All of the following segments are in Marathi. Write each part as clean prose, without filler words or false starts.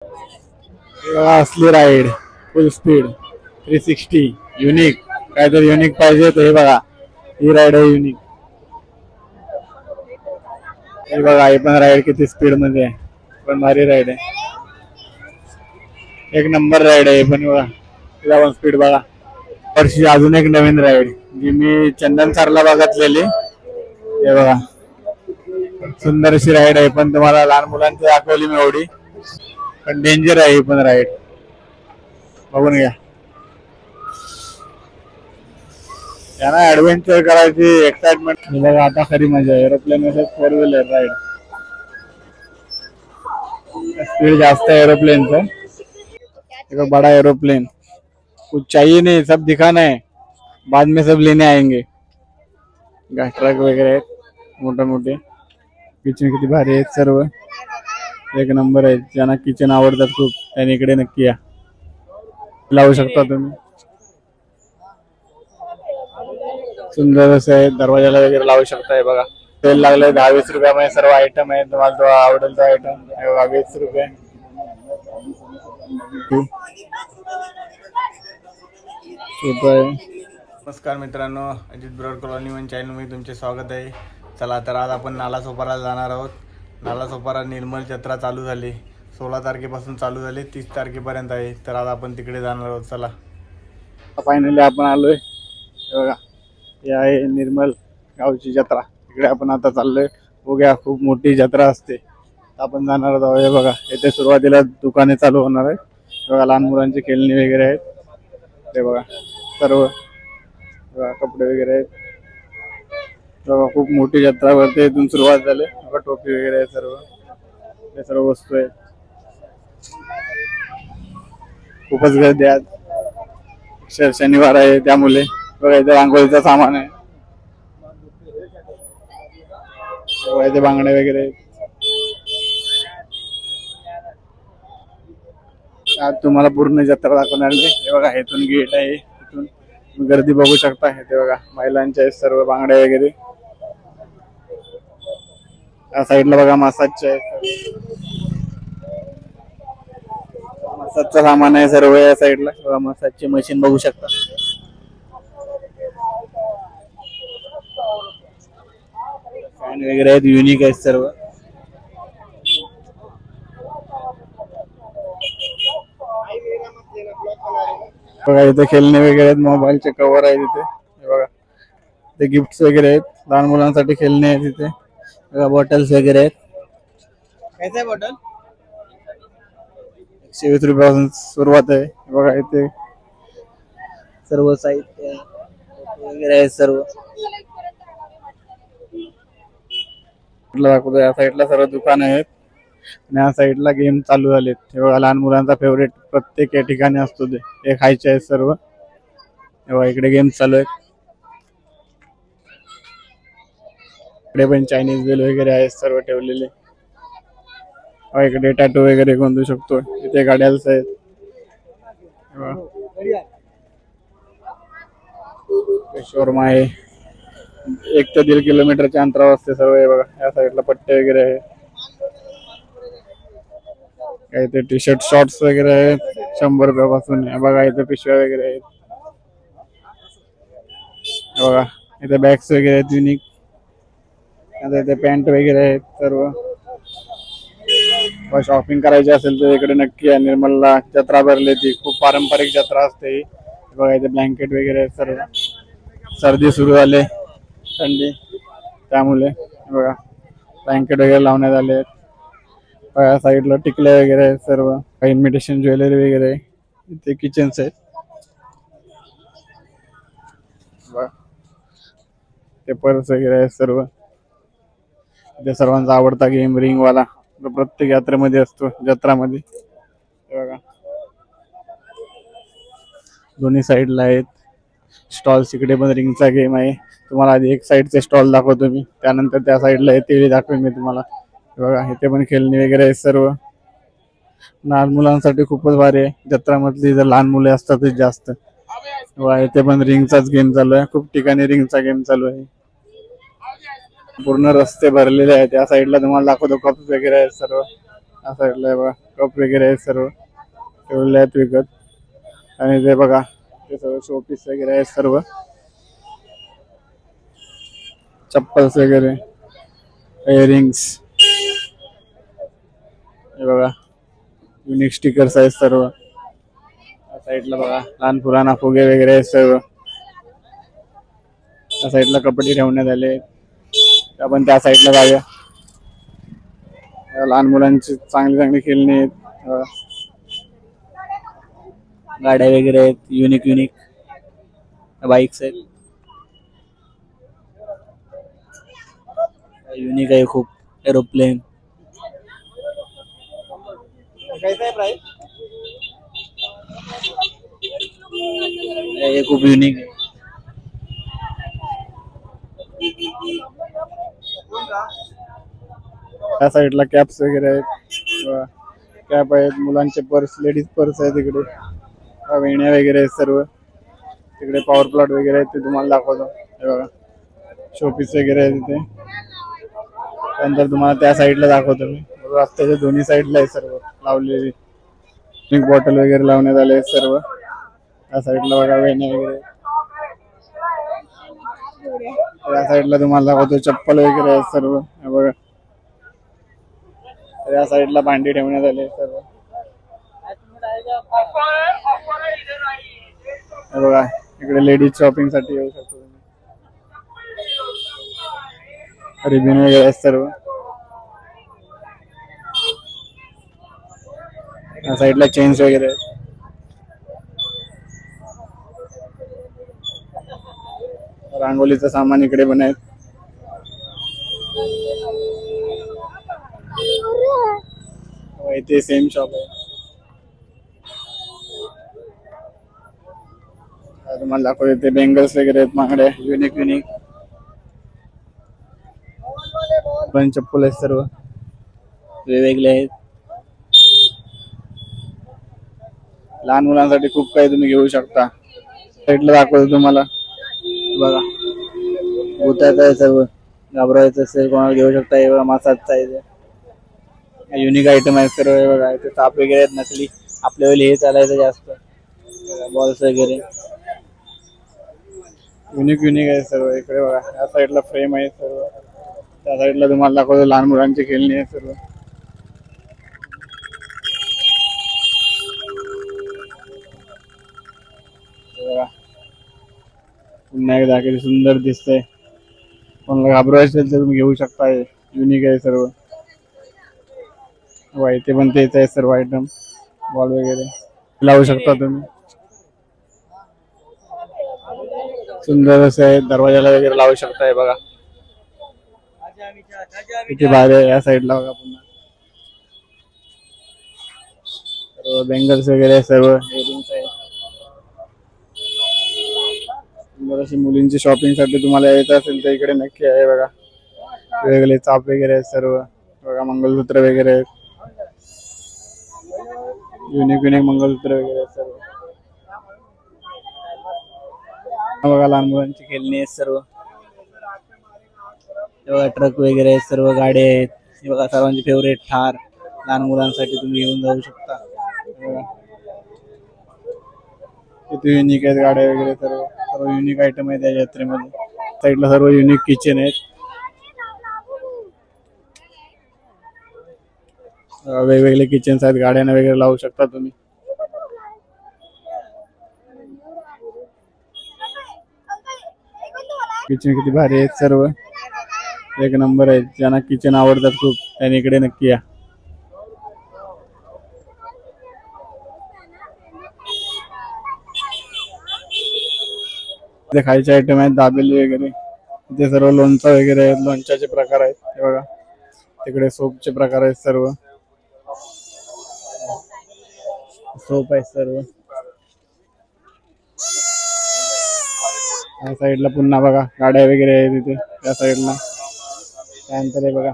हे बघा असली राईड फुल स्पीड 360 युनिक. काहीतरी युनिक पाहिजे तर हे बघा, ही राईड आहे युनिक. हे बघा हे पण राईड किती स्पीड मध्ये आहे, पण भारी राईड आहे. एक नंबर राईड आहे पण बघा, तिला पण स्पीड बघा. वर्षी अजून एक नवीन राईड जी मी चंदन सरला बघितलेली. हे बघा सुंदर अशी राईड आहे, पण तुम्हाला लहान मुलांची दाखवली मी एवढी, पण डेंजर आहे ही पण राईड. बघून घ्या. त्यांना ऍडव्हेंचर करायची एक्साइटमेंट. बघा आता खरी मजा आहे एरोप्लेन मध्ये, 4 व्हीलर राईड. स्पीड जास्त है एरोप्लेन से. देखो बड़ा एरोप्लेन, कुछ चाहिए नहीं, सब दिखाना है, बाद में सब लेने आएंगे. ट्रक वगैरे आहेत मोठे मोठे. किचन किती भारी आहेत सर्व, एक नंबर आहे. ज्यांना किचन आवडतात खूप त्यांनी इकडे नक्की या. लावू शकता तुम्ही, सुंदर असं आहे. दरवाजाला वगैरे लावू शकताय बघा. सेल लागले 10-20 रुपयामध्ये सर्व आयटम आहे. तुम्हाला जो आवडेल तो आयटम 20 रुपये. नमस्कार मित्रांनो, अजित ब्रॉड कॉलनी वन चॅनलमध्ये तुमचे स्वागत आहे. चला तर आज आपण नालासोपाराला जाणार आहोत. नालासोपारा निर्मल जत्रा चालू झाली, 16 तारखेपासून चालू झाली, 30 तारखेपर्यंत आहे. तर आज आपण तिकडे जाणार आहोत. चला फायनली आपण आलोय. बघा हे आहे निर्मल गावची जत्रा. तिकडे आपण आता चाललोय. बघूया, खूप मोठी जत्रा असते. आपण जाणार आहोत. हे बघा येथे सुरुवातीला दुकाने चालू होणार आहे. बघा लहान मुलांची खेळणी वगैरे आहेत. ते बघा सर्व बघा कपडे वगैरे आहेत. बघा खूप मोठी जत्रा भरते. इथून सुरुवात झाली. बघा टोपी वगैरे आहे सर्व, हे सर्व वस्तू आहेत. खूपच गर्दी आज, शनिवार आहे त्यामुळे. बघा इथे रांगोळीचं सामान आहे. बघा इथे बांगड्या वगैरे आहेत. आज तुम्हाला पूर्ण जत्रा दाखवणार मी. हे बघा इथून गेट आहे, इथून गर्दी बघू शकता. हे बघा महिलांच्या सर्व बांगड्या वगैरे. या साईडला बघा मसाजचे आहे, मसाजचं सामान आहे सर्व. या साईडला बघा मसाजची मशीन बघू शकता. फॅन वगैरे आहेत, युनिक आहेत सर्व. बघा इथे खेळणे वगैरे आहेत, मोबाईलचे कव्हर आहेत इथे. हे बघा ते गिफ्ट्स वगैरे आहेत, लहान मुलांसाठी खेळणे आहेत इथे. बघा बॉटल्स वगैरे आहेत. कैसे बॉटल 120 रुपयापासून सुरुवात आहे. बघा इथे सर्व साहित्य वगैरे आहे सर्व. दाखवतो या साईडला सर्व दुकान आहेत आणि या साईडला गेम चालू झालेत. हे बघा लहान मुलांचा फेवरेट प्रत्येक या ठिकाणी असतो ते खायचे आहेत सर्व. हे बघा इकडे गेम चालू आहेत. इकडे पण चायनीज बेल वगैरे आहेत सर्व ठेवलेले. इकडे टॅटू वगैरे बांधू शकतो. इथे गाड्याच आहेत. शोरमा आहे, 1 ते 1.5 किलोमीटरच्या अंतरावर असते सर्व. हे बघा या साईडला पट्टे वगैरे आहे. काही ते टी शर्ट शॉर्ट्स वगैरे आहेत 100 रुपयापासून. बघा इथे पिशव्या वगैरे आहेत. बघा इथे बॅग्स वगैरे आहेत युनिक. आता इथे पॅन्ट वगैरे आहेत सर्व. शॉपिंग करायची असेल तर इकडे नक्की या. निर्मलला जत्रा भरली ती खूप पारंपरिक जत्रा असते. बघा इथे ब्लँकेट वगैरे आहेत सर्व. सर्दी सुरू झाली, थंडी, त्यामुळे बघा ब्लँकेट वगैरे लावण्यात आले आहेत. या साईडला टिकले वगैरे आहेत सर्व. काही इमिटेशन ज्वेलरी वगैरे. इथे किचन्स आहेत. ते पर्स वगैरे आहेत सर्व. इथे सर्वांचा आवडता गेम रिंग वाला प्रत्येक यात्रेमध्ये असतो, जत्रामध्ये. बघा दोन्ही साईडला आहेत स्टॉल्स. इकडे पण रिंगचा गेम आहे. तुम्हाला आधी एक साईडचे स्टॉल दाखवतो मी, त्यानंतर त्या साईडला येते दाखवेन मी तुम्हाला. बघा इथे पण खेळणी वगैरे आहेत सर्व. लहान मुलांसाठी खूपच भारी आहे. जत्रामधली जर लहान मुले असतातच जास्त. बघा इथे पण रिंगचाच गेम चालू आहे. खूप ठिकाणी रिंगचा गेम चालू आहे. पूर्ण रस्ते भरलेले आहेत. त्या साईडला तुम्हाला दाखवतो कप्स वगैरे आहेत सर्व. या साईडला बघा कप वगैरे आहेत सर्व ठेवलेले आहेत विकत. आणि ते बघा ते सर्व शोपीस वगैरे आहेत सर्व, चप्पल्स वगैरे, इयरिंग्स, हे बघा युनिक स्टिकर्स आहेत सर्व. या साईडला बघा लहान पुराणा फुगे वगैरे आहेत सर्व. त्या साईडला कपडे ठेवण्यात आले. आपण त्या साईडला जाऊया. लहान मुलांची चांगली चांगली खेळणी आहेत, गाड्या वगैरे आहेत, युनिक युनिक बाईक्स आहेत. युनिक आहे खूप एरोप्लेन. हे खूप युनिक आहे. त्या साईडला कॅप्स वगैरे आहेत, कॅप आहेत, मुलांचे पर्स, लेडीज पर्स आहेत तिकडे, वेण्या वगैरे आहेत सर्व. तिकडे पॉवर प्लॉट वगैरे आहेत ते तुम्हाला दाखवतो. हे बघा शोपीस वगैरे आहे तिथे. त्यानंतर तुम्हाला त्या साईडला दाखवतो मी. रस्त्याच्या दोन्ही साईडला आहे सर्व लावलेली. बॉटल वगैरे लावण्यात आले आहेत सर्व. त्या साईडला बघा वेण्या वगैरे. त्या साईडला तुम्हाला दाखवतो चप्पल वगैरे आहेत सर्व. हे बघा या साईडला भांडी ठेवण्यात आले सर्व. हे बघा इकडे लेडीज शॉपिंग साठी येऊ शकतो तुम्ही. रिबिन वगैरे आहेत सर्व. या साईडला चेन्स वगैरे आहेत. रांगोलीचं सामान इकडे पण आहे. इथे सेम शॉप आहे. तुम्हाला दाखवतो इथे बेंगल्स वगैरे आहेत, मागड्या युनिक युनिक. पण चप्पल आहेत सर्व वेगवेगळे आहेत. लहान मुलांसाठी खूप काही तुम्ही घेऊ शकता. साईडला दाखवतो तुम्हाला बघा भूताचं आहे सर्व. घाबरायचं असेल कोणाला घेऊ शकता. हे बघा मसाजचा आहे, युनिक आयटम आहे सर्व. हे बघा इथे साप वगैरे आहेत नकली. आपल्या वेळी हे चालायचं जास्त. बॉल्स वगैरे युनिक युनिक आहे सर्व. इकडे बघा या साईडला फ्रेम आहे सर्व. त्या साईडला तुम्हाला दाखवतो लहान मुलांची खेळणी आहे सर्व. पुन्हा एकदा किती सुंदर दिसतंय. कोणाला घाबरायचं असेल तर तुम्ही घेऊ शकता. युनिक आहे सर्व. इथे पण तेच आहे सर्व आयटम. बॉल वगैरे लावू शकता तुम्ही. सुंदर असं आहे. दरवाजाला वगैरे लावू शकताय बघा. किती भारी आहे. या साईडला बघा पुन्हा सर्व बेंगल्स वगैरे सर्व इयरिंग्स आहेत. अशी मुलींची शॉपिंग साठी तुम्हाला यायचं असेल तर इकडे नक्की आहे बघा. वेगवेगळे चाप वगैरे आहेत सर्व. बघा मंगलसूत्र वगैरे आहेत. युनिक युनिक मंगलसूत्र वगैरे आहेत सर्व. बघा लहान मुलांची खेळणी आहेत सर्व. बघा ट्रक वगैरे आहेत सर्व. गाड्या आहेत. हे बघा सर्वांची फेवरेट थार. लहान मुलांसाठी तुम्ही घेऊन जाऊ शकता. किती युनिक आहेत गाड्या वगैरे सर्व. सर्व युनिक आयटम आहेत या जत्रेमध्ये. साईडला सर्व युनिक किचन आहेत. वेगवेगळे किचन्स आहेत. गाड्यांना वगैरे लावू शकता तुम्ही. किचन किती भारी आहेत सर्व. एक नंबर आहेत. ज्यांना किचन आवडतात खूप त्यांनी इकडे नक्की या. इथे खायचे आयटम आहेत दाबेली वगैरे. इथे सर्व लोणचं वगैरे आहेत. लोणच्याचे प्रकार आहेत. हे बघा तिकडे सोपचे प्रकार आहेत सर्व. सोप आहेत सर्व. या साईडला पुन्हा बघा गाड्या वगैरे आहेत तिथे त्या साईडला. त्यानंतर हे बघा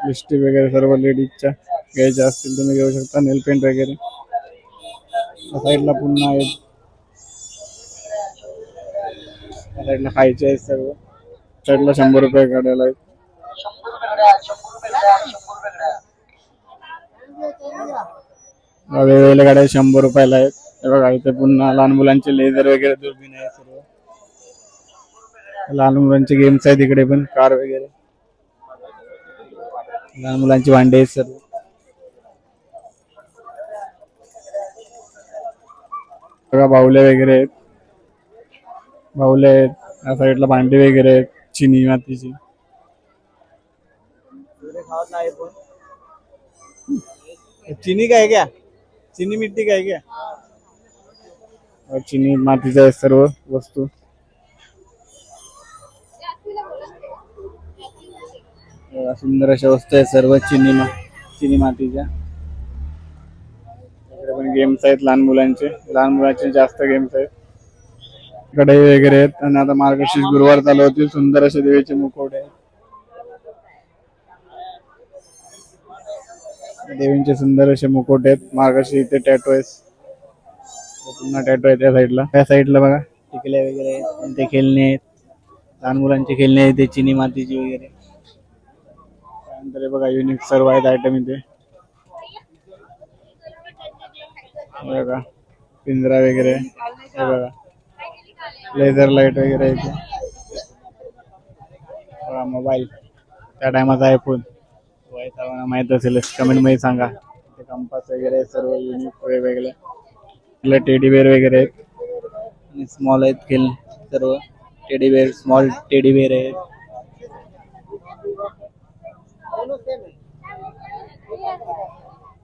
लिस्टिक वगैरे सर्व लेडीजच्या घ्यायच्या असतील तुम्ही घेऊ शकता. नेल पेंट वगैरे या साईडला पुन्हा आहेत. या साईडला खायचे आहेत सर्व. साईडला 100 रुपये गाड्याला आहेत. वेगवेगळ्या गाड्या 100 रुपयाला आहेत. हे बघा इथे पुन्हा लहान मुलांचे लेझर वगैरे दुर्बीण आहे सर्व. लहान मुलांचे गेम्स आहेत इकडे पण कार वगैरे. लहान मुलांची भांडे आहेत सर्व. बघा बाहुले वगैरे आहेत. बाहुले आहेत. या साईडला भांडी वगैरे आहेत चिनी मातीची. चीनी का है क्या? चीनी मिट्टी का है क्या? और चीनी मातीच्या आहे सर्व वस्तू. सुंदर अशा वस्तू आहेत सर्व चिनी मातीच्या. इकडे पण गेम्स आहेत लहान मुलांचे जास्त गेम्स आहेत. कढई वगैरे आहेत. आणि आता मार्गशीर्ष गुरुवार चालू होतील. सुंदर असे देवीचे मुखवटे आहेत. देवींचे सुंदर असे मुकुट आहेत. मार्गशीर्ष इथे टॅटू आहेत. पुन्हा टॅटू आहे त्या साईडला. त्या साईडला बघा टिकल्या वगैरे आहेत. ते खेळणे आहेत. लहान मुलांचे खेळणे आहेत ते चिनी मातीची वगैरे. त्यानंतर बघा युनिक सर्व आहेत आयटम इथे. बघा पिंजरा वगैरे. हे बघा लेझर लाईट वगैरे इथे. बघा मोबाईल त्या टायमाचा आयफोन सर्वांना माहित असेल कमेंट मध्ये सांगा. कंपास वगैरे सर्व युनिक वेगवेगळे टेडी बेअर वगैरे आहेत. आणि स्मॉल आहेत खेळ सर्व. Teddy bear small teddy bear आहेत.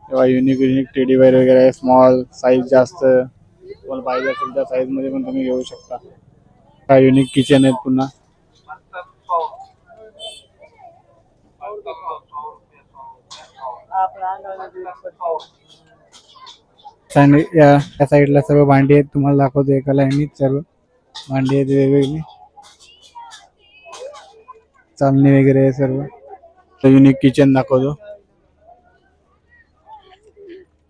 तेव्हा युनिक टेडी बेअर वगैरे आहे. स्मॉल साईज जास्त तुम्हाला पाहिजे असेल त्या साईज मध्ये पण तुम्ही घेऊ शकता. हा युनिक किचन आहेत पुन्हा. या साईडला सर्व भांडी आहेत. तुम्हाला दाखवतो एका लाईनीत सर्व भांडी आहेत वेगवेगळी. चालणी वगैरे आहे सर्व. युनिक किचन दाखवतो.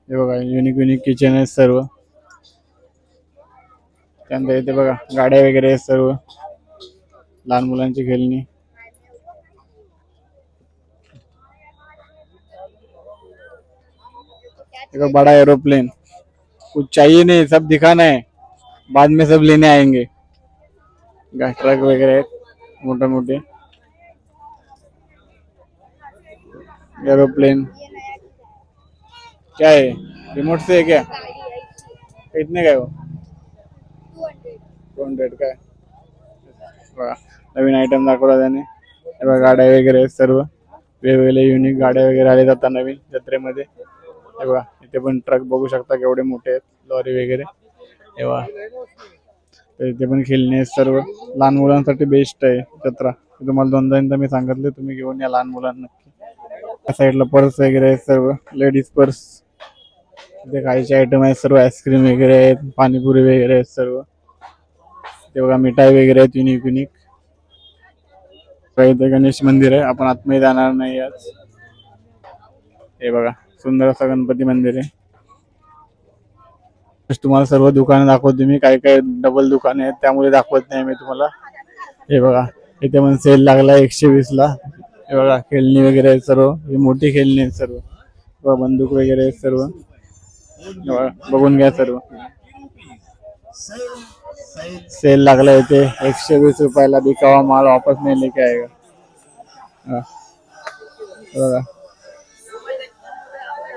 हे बघा युनिक किचन आहे सर्व. त्यानंतर इथे बघा गाड्या वगैरे आहेत सर्व. लहान मुलांची खेळणी. एक बड़ा एरोप्लेन. कुछ चाहिए नहीं सब दिखाना है बाद में सब लेने आएंगे. ट्रक वगैरे आहेत मोठे मोठे. एरोप्लेन क्या है रिमोट से है क्या? कितने का है वो? 200 का है. नवीन आयटम दाखवला त्याने. गाड्या वगैरे आहेत सर्व. वेगवेगळे युनिक गाड्या वगैरे आले जातात नवीन जत्रेमध्ये. हे बघा इथे पण ट्रक बघू शकता केवढे मोठे आहेत. लॉरी वगैरे. तेव्हा इथे पण खेळणे आहेत सर्व. लहान मुलांसाठी बेस्ट आहे जत्रा. तुम्हाला 2दा मी सांगितले तुम्ही घेऊन या लहान मुलांना नक्की. त्या साईडला पर्स वगैरे आहेत सर्व. Ladies purse. इथे खायचे आयटम आहेत सर्व. आईस्क्रीम वगैरे आहेत. पाणीपुरी वगैरे आहेत सर्व. ते बघा मिठाई वगैरे आहेत युनिक. इथे गणेश मंदिर आहे. आपण आतमध्ये जाणार नाही आज. हे बघा सुंदर असं गणपती मंदिर आहे. तुम्हाला सर्व दुकानं दाखवतो मी. काही डबल दुकाने आहेत त्यामुळे दाखवत नाही मी तुम्हाला. हे बघा इथे पण सेल लागला 120 ला. हे बघा खेळणी वगैरे आहेत सर्व. ही मोठी खेळणी आहेत सर्व. बंदूक वगैरे आहेत सर्व. बघून घ्या सर्व. सेल लागला इथे 120 रुपयाला. बिकावा माल वापस नाही लेके आएगा. बघा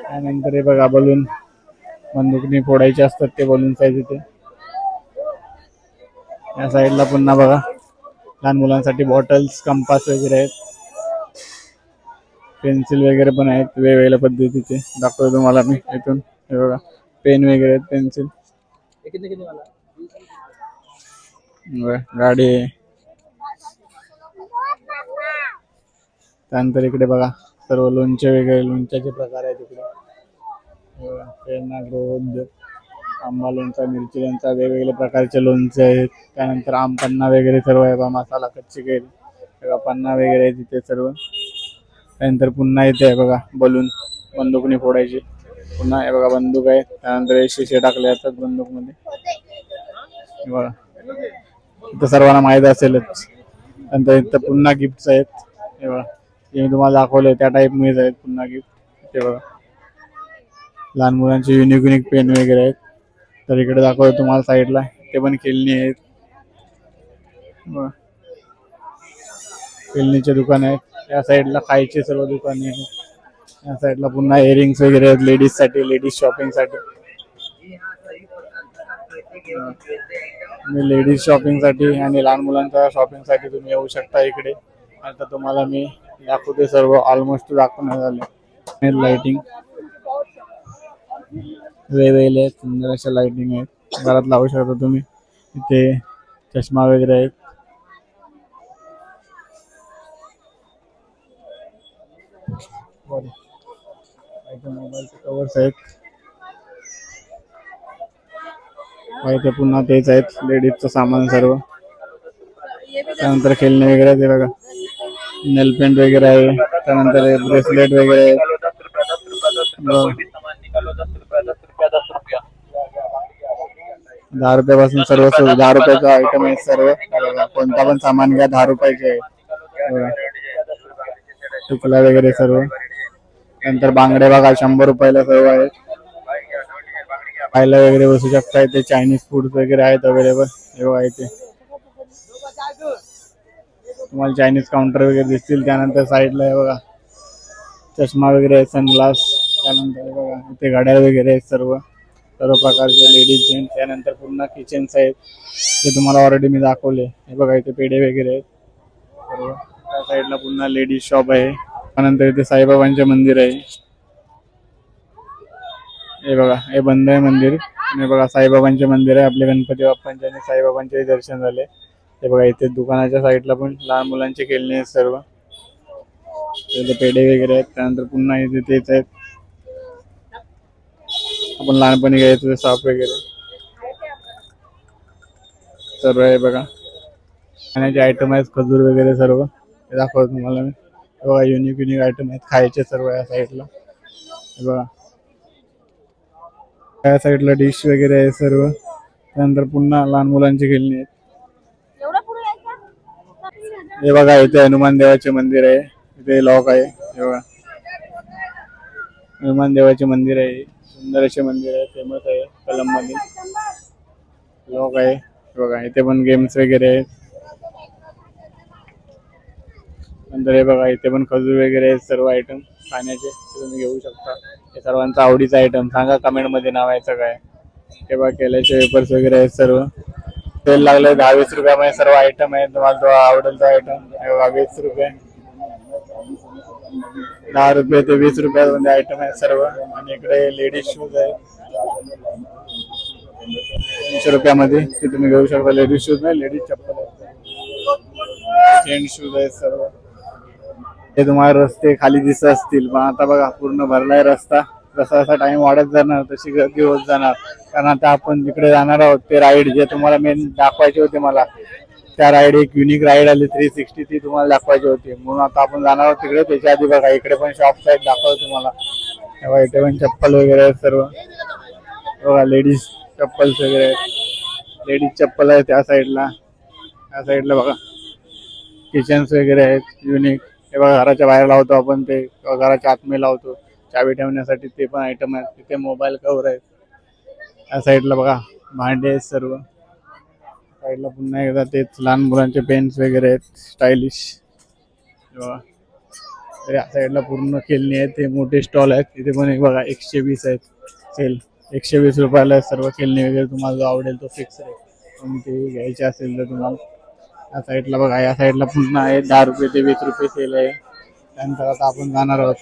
त्यानंतर हे बघा बलून. बंदुकनी फोडायचे असतात ते बलून साईज इथे. या साईडला पुन्हा बघा लहान मुलांसाठी बॉटल्स कंपास वगैरे आहेत. पेन्सिल वगैरे पण आहेत वेगवेगळ्या पद्धतीचे. दाखवतो तुम्हाला मी इथून. हे बघा पेन वगैरे आहेत पेन्सिल. गाडी आहे. त्यानंतर इकडे बघा सर्व लोणचे वगैरे. लोणच्याचे प्रकार आहेत इकडे. ग्रोथ आंबा लोणचा मिरची लोणचा वेगवेगळ्या प्रकारचे लोणचे आहेत. त्यानंतर आम पन्ना वगैरे सर्व आहे. मसाला कच्ची कैरी पन्ना वगैरे आहे तिथे सर्व. त्यानंतर पुन्हा इथे आहे बघा बलून बंदूकने फोडायची. पुन्हा हे बघा बंदूक आहे. त्यानंतर शिशे टाकले जातात बंदूक मध्ये. बघा इथं सर्वांना माहीत असेलच. नंतर इथं पुन्हा गिफ्ट्स आहेत. हे बघा जे मी तुम्हाला दाखवले त्या टाईप मध्ये आहेत पुन्हा गिफ्ट. ते बघा लहान मुलांचे युनिक युनिक पेन वगैरे आहेत. तर इकडे दाखवतो तुम्हाला साईडला, ते पण खेळणी आहेत. खेळणीचे दुकान आहेत. या साईडला खायचे सर्व दुकाने आहेत. या साईडला पुन्हा इयरिंग्स वगैरे आहेत लेडीज साठी, लेडीज शॉपिंग साठी. लेडीज शॉपिंग साठी आणि लहान मुलांच्या शॉपिंग साठी तुम्ही येऊ शकता इकडे. आता तुम्हाला मी दाखवते सर्व ऑलमोस्ट दाखवण्यात आले. लाइटिंग वेगवेगळे सुंदर अशा लाइटिंग आहेत, घरात लावू शकता तुम्ही. इथे चष्मा वगैरे आहेत. मोबाईलचे कवर्स आहेत. इथे पुन्हा तेच आहेत लेडीजचं सामान सर्व. त्यानंतर खेळणे वगैरे ते बघा, नेल पेंट वगैरे आहे. त्यानंतर ब्रेसलेट वगैरे आहेत. 10 रुपयापासून सर्व 10 रुपयाचं आयटम आहे सर्व. कोणता पण सामान घ्या 10 रुपयाचे आहे. टिकला वगैरे सर्व. नंतर बांगडे बघा 100 रुपयाला सर्व आहेत. खायला वगैरे बसू शकता. इथे चायनीज फूड वगैरे आहेत अवेलेबल. हे बघा इथे तुम्हाला चायनीज काउंटर वगैरे दिसतील. त्यानंतर साईडला हे बघा चष्मा वगैरे आहे, सनग्लास. त्यानंतर हे बघा इथे घड्याळ वगैरे आहेत सर्व सर्व प्रकारचे लेडीज जेंट्स. त्यानंतर पूर्ण किचन्स आहेत, ते तुम्हाला ऑलरेडी मी दाखवले. हे बघा इथे पेढे वगैरे आहेत सर्व. त्या साईडला पुन्हा लेडीज शॉप आहे. त्यानंतर इथे साईबाबांचे मंदिर आहे. हे बघा हे बंद आहे मंदिर. हे बघा साईबाबांचे मंदिर आहे. आपले गणपती बाप्पांचे आणि साईबाबांचे दर्शन झाले. हे बघा इथे दुकानाच्या साईडला पण लहान मुलांचे खेळणे आहेत सर्व. इथे पेढे वगैरे आहेत. त्यानंतर पुन्हा इथे तेच आहेत आपण लहानपणी घ्यायचो साप वगैरे सर्व. आहे बघा खाण्याचे आयटम आहेत, खजूर वगैरे सर्व. हे दाखवतो तुम्हाला मी. बघा युनिक युनिक आयटम आहेत खायचे सर्व या साईडला. हे बघा या साईडला डिश वगैरे आहे सर्व. त्यानंतर पुन्हा लहान मुलांचे खेळणे आहेत. हे बघा इथे हनुमान देवाचे मंदिर आहे. इथे लॉक आहे. हे बघा हनुमान देवाचे मंदिर आहे. सुंदर असे मंदिर आहे, फेमस आहे कलम मध्ये. लॉक आहे. बघा इथे पण गेम्स वगैरे आहेत. नंतर हे बघा इथे पण खजूर वगैरे आहेत सर्व आयटम खाण्याचे, तुम्ही घेऊ शकता. हे सर्वांचा आवडीचा आयटम. सांगा कमेंट मध्ये नावायचं काय. हे बघा केल्याचे वेपर्स वगैरे आहेत सर्व. तेल लागले 10-20 रुपयामध्ये सर्व आयटम आहे. तुम्हाला तो आवडेल तो आयटम. हे बघा 20 रुपये, 10 रुपये ते 20 रुपयामध्ये आयटम आहे सर्व. आणि इकडे लेडीज शूज आहेत 300 रुपयामध्ये, ते तुम्ही घेऊ शकता. लेडीज शूज नाही, लेडीज चप्पल आहेत, जेंट्स शूज आहेत सर्व. हे तुम्हाला रस्ते खाली दिसत असतील, पण आता बघा पूर्ण भरलाय रस्ता. जसा जसा टाइम वाढत जाणार तशी गर्दी होत जाणार. कारण आता आपण जिकडे जाणार आहोत ते राईड जे तुम्हाला मेन दाखवायचे होते मला, त्या राईड एक युनिक राईड आली 360, ती तुम्हाला दाखवायची होती. म्हणून आता आपण जाणार आहोत तिकडे. त्याच्या आधी बघा इकडे पण शॉप्स आहेत, दाखवतो तुम्हाला. तेव्हा इथे पण चप्पल वगैरे आहेत सर्व. बघा लेडीज चप्पल्स वगैरे आहेत. लेडीज चप्पल आहे त्या साईडला. त्या साईडला बघा किचन्स वगैरे आहेत युनिक. हे बघा घराच्या बाहेर लावतो आपण, ते घराच्या आतमध्ये लावतो चावी ठेवण्यासाठी, ते पण आयटम आहेत. तिथे मोबाईल कव्हर आहेत. या साईडला बघा भांडे आहेत सर्व. साईडला पुन्हा एकदा तेच लहान मुलांचे पेन्स वगैरे आहेत स्टायलिश. तर या साईडला पूर्ण खेळणी आहेत. ते मोठे स्टॉल आहेत. तिथे पण एक बघा 120 आहेत सेल. 120 रुपयाला सर्व खेळणी वगैरे. तुम्हाला जो आवडेल तो फिक्स आहे. कोणते घ्यायचे असेल तर तुम्हाला. या साईडला बघा, या साईडला पुन्हा आहे 10 रुपये ते 20 रुपये सेल आहे. त्यानंतर आता आपण जाणार आहोत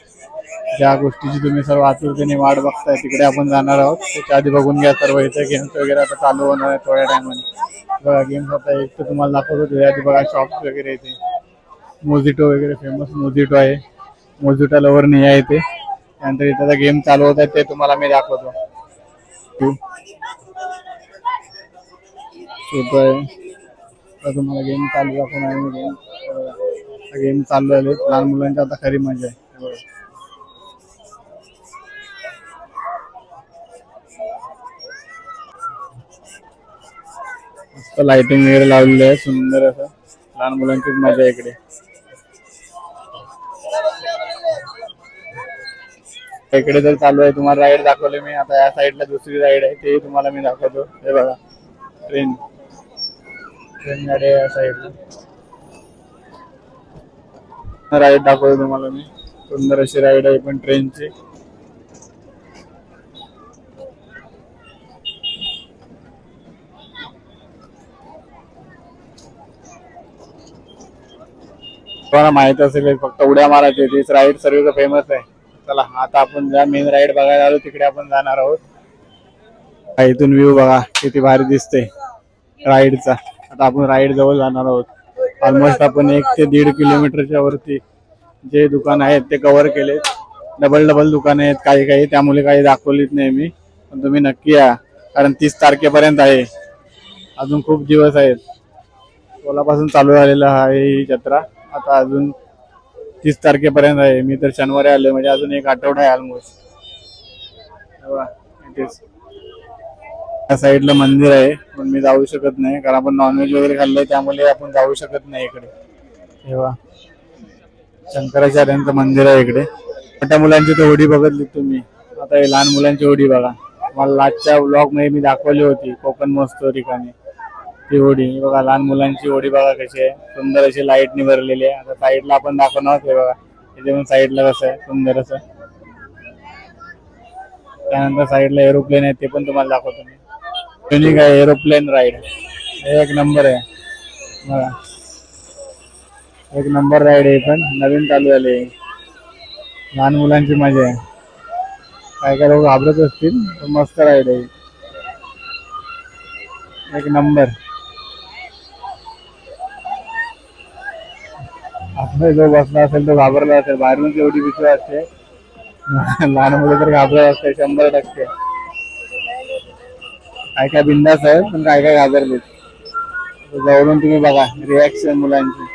ज्या गोष्टीची तुम्ही सर्व आतुरतेने वाट बघताय, तिकडे आपण जाणार आहोत. त्याच्या आधी बघून घ्या सर्व. इथे गेम्स वगैरे आता चालू होणार आहे थोड्या टायमाने. बघा गेम्स आता एक तर तुम्हाला दाखवतो. त्याच्या आधी बघा शॉप्स वगैरे इथे. मोजिटो वगैरे फेमस मोजिटो आहे. मोजिटो लवर नाही आहे इथे. त्यानंतर इथे गेम चालू होत आहेत, ते तुम्हाला मी दाखवतो. छोटं आहे तुम्हाला गेम चालू दाखवणार. गेम चालू झाले लहान मुलांची, आता खरी मजा आहे. मस्त लाइटिंग वगैरे लावलेली आहे सुंदर असं. लहान मुलांची मजा आहे इकडे. इकडे तर चालू आहे, तुम्हाला राईड दाखवले मी. आता या साईडला दुसरी राईड आहे, ते तुम्हाला मी दाखवतो. हे बघा, ट्रेन ट्रेन गाडी आहे या साईडला. राईड दाखवतो तुम्हाला मी. सुंदर अशी राईड आहे पण ट्रेनची. तुम्हाला माहित असेल फक्त उड्या मारायची, तीच राईड सर्व फेमस आहे. चला आता आपण ज्या मेन राईड बघायला आलो तिकडे आपण जाणार आहोत. इथून व्ह्यू बघा किती भारी दिसते राईडचा. आता आपण राईड जवळ जाणार आहोत. ऑलमोस्ट आपण 1 ते 1.5 किलोमीटरच्या वरती जे दुकान आहेत ते कव्हर केले. डबल दुकान आहेत काही काही, त्यामुळे काही दाखवलीच नाही मी. पण तुम्ही नक्की या, कारण 30 तारखेपर्यंत आहे, अजून खूप दिवस आहेत. सोलापासून चालू झालेला आहे ही जत्रा. आता अजून 30 तारखेपर्यंत आहे. मी तर शनिवारी आलो, म्हणजे अजून 1 आठवडा आहे ऑलमोस्ट. त्या साईडला मंदिर आहे पण मी जाऊ शकत नाही, कारण आपण नॉनव्हेज वगैरे खाल्लंय, त्यामुळे आपण जाऊ शकत नाही इकडे. तेव्हा शंकराचार्यांचं मंदिर आहे इकडे. मोठ्या मुलांची तर होडी बघितली तुम्ही, आता हे लहान मुलांची होडी बघा. मला लास्टच्या ब्लॉग मध्ये मी दाखवली होती कोकण महोत्सव ठिकाणी ती होडी. बघा लहान मुलांची होडी बघा कशी आहे, सुंदर अशी लाईटनी भरलेली आहे. आता साईडला आपण दाखवणार हे बघा, इथे पण साईडला कसं आहे सुंदर असं. त्यानंतर साईडला एरोप्लेन आहे, ते पण तुम्हाला दाखवतो मी. युनिक आहे एरोप्लेन राईड, एक नंबर आहे बघा. एक नंबर राईड आहे, पण नवीन चालू झाले. लहान मुलांची मजा आहे. काय काय लोक घाबरत असतील, पण मस्त राईड आहे, एक नंबर. आपला जो बसला असेल तो घाबरला असेल, बाहेरून एवढी भीती वाटते. लहान मुलं तर घाबरत असते 100%. काय काय बिंदास आहे, पण काय काय घाबरलेत. जवळून तुम्ही बघा रिॲक्शन मुलांची.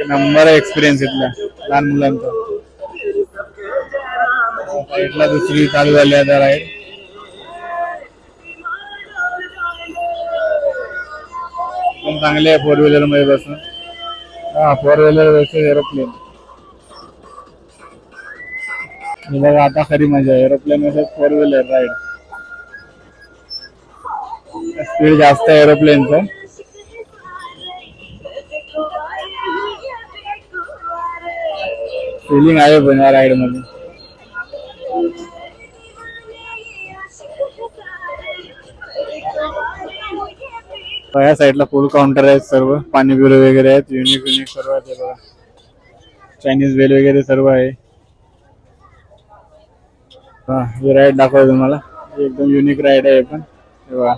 नंबर एक्सपिरियन्स इथला लहान मुलांचा. साईडला दुसरी चालू झाली आता राईड. पण चांगले आहे 4 व्हीलर मध्ये बसून. हा 4 व्हीलर वर्सेस एरोप्लेन. बघा आता खरी मजा आहे aeroplane versus 4 wheeler ride. Speed जास्त आहे एरोप्लेनचं. फिलिंग आहे पण या राईड मध्ये. या साईडला फूड काउंटर आहेत, सर्व पाणीपुरी वगैरे आहेत, युनिक सर्व आहे. बघा चायनीज वेल वगैरे सर्व आहे. हा ही राईड दाखवतो तुम्हाला, एकदम युनिक राईड आहे पण. बघा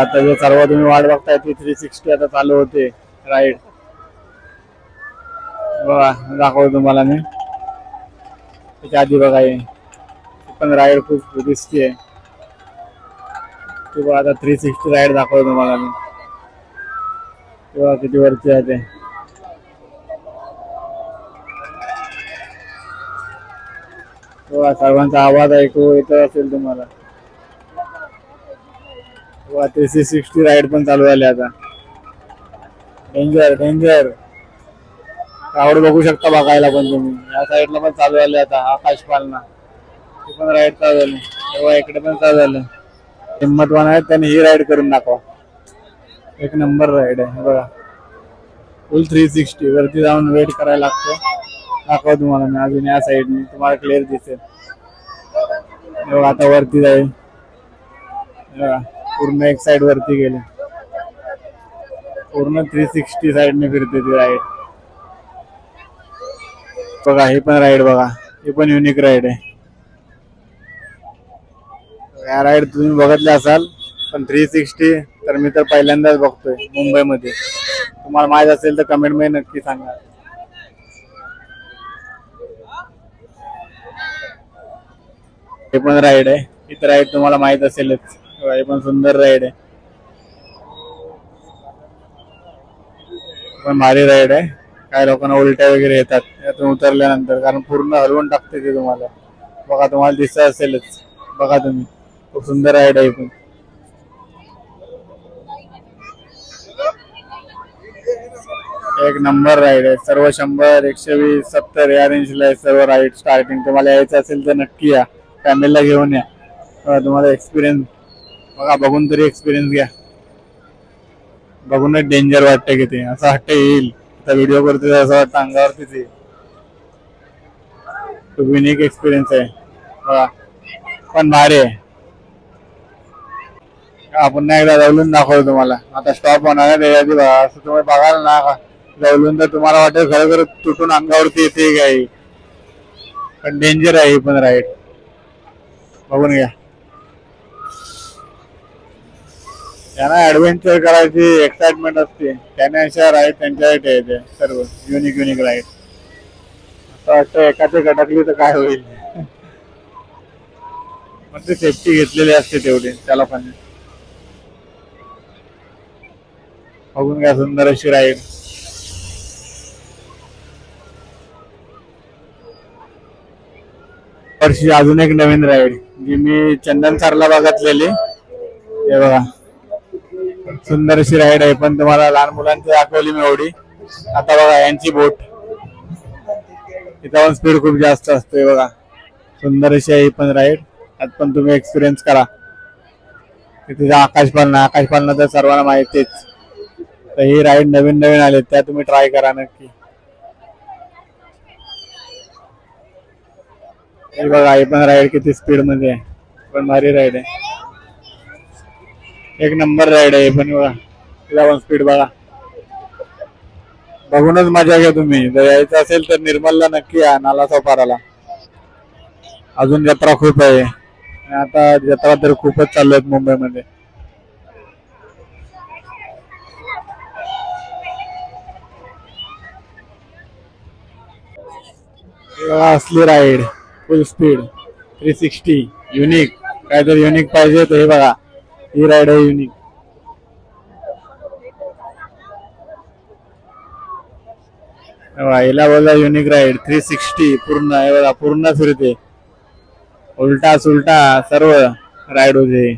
आता जे सर्व तुम्ही वाट बघताय ती 360 आता चालू होते राईड. बघा दाखवतो तुम्हाला मी. त्याच्या आधी बघा हे पण राईड खूप रिस्की आहे. किंवा आता 360 राईड दाखवतो तुम्हाला मी. किंवा किती वरती आहे ते. सर्वांचा आवाज ऐकू येत असेल तुम्हाला. 360 राईड पण चालू झाली आता. डेंजर डेंजर राऊड बघू शकता बघायला पण तुम्ही. या साईडला पण चालू झाले आता आकाश पालना, ते पण राईड चालू झाली. तेव्हा इकडे पण चालू झालं. हिंमतवान आहेत त्यांनी ही राईड करून दाखवा. एक नंबर राईड आहे बघा. फुल 360 वरती जाऊन वेट करायला लागतो. दाखवा तुम्हाला मी अजून या साईडने, तुम्हाला क्लिअर दिसेल. आता वरती जाईल पूर्ण एक साइड वरती गेले. पूर्ण 360 साईडने फिरते ती राईड. बघा ही पण राईड बघा, ही पण युनिक राईड आहे. या राईड तुम्ही बघितल्या असाल, पण 360 तर मी तर पहिल्यांदाच बघतोय मुंबईमध्ये. तुम्हाला माहित असेल तर कमेंट मध्ये नक्की सांगा. हे पण राईड आहे, ही राईड तुम्हाला माहित असेलच. हे पण सुंदर राईड आहे. पण भारी राईड आहे. काही लोकांना उलट्या वगैरे येतात यातून उतरल्यानंतर, कारण पूर्ण हलवून टाकते ते तुम्हाला. बघा तुम्हाला दिसत असेलच, बघा तुम्ही, खूप सुंदर राईड आहे पण. एक नंबर राईड आहे. सर्व 100, 120, 70 या रेंजला आहे सर्व राईड स्टार्टिंग. तुम्हाला यायचं असेल तर नक्की या, फॅमिलीला घेऊन या. तुम्हाला एक्सपिरियन्स बघा, बघून तरी एक्सपिरियन्स घ्या. बघूनच डेंजर वाटतं की ते, असं वाटतं येईल आता व्हिडिओ करतो असं वाटतं अंगावरतीच येईल. खूप युनिक एक्सपिरियन्स आहे बघा, पण भारी आहे. आपण एकदा जवळून दाखवतो तुम्हाला. आता स्टॉप होणार आहे त्याच्या आधी बघा, असं तुम्ही बघाल ना जवळून तर तुम्हाला वाटेल खरं तुटून अंगावरती येते काही, पण डेंजर आहे पण राईड. बघून घ्या. त्यांना ऍडव्हेंचर करायची एक्साइटमेंट असते, त्याने अशा राईड त्यांच्यासाठी येते सर्व युनिक युनिक राईड. असं वाटतं एकाचे गटकली तर काय होईल, पण ते सेफ्टी घेतलेली असते तेवढी त्याला पण. बघून घ्या सुंदर अशी राईड. वर्षी अजून एक नवीन राईड जी मी चंदन सरला बघितलेली. हे बघा, सुंदर अशी राईड आहे, पण तुम्हाला लहान मुलांची दाखवली मी एवढी. आता बघा यांची बोट, तिथं पण स्पीड खूप जास्त असते बघा. सुंदर अशी आहे पण राईड, त्यात पण तुम्ही एक्सपिरियन्स करा. तिथे आकाशपालना तर सर्वांना माहितीच. तर ही राईड नवीन नवीन आले, त्या तुम्ही ट्राय करा नक्की. हे बघा, ही पण राईड किती स्पीड मध्ये आहे, पण भारी राईड आहे. एक नंबर राईड आहे पण बघा, तिला पण स्पीड बघा. बघूनच मजा घ्या तुम्ही. जर यायचं असेल तर निर्मलला नक्की या, नालासोपाराला. अजून जत्रा खूप आहे, आता जत्रा तर खूपच चालू आहेत मुंबईमध्ये. असली राईड फुल स्पीड 360 युनिक. काय तर युनिक पाहिजे तर हे बघा, ही राईड आहे युनिक. हिला बोला युनिक राईड 360 पूर्ण. हे बघा पूर्ण फिरते, उलटा सुलटा सर्व राईड होते.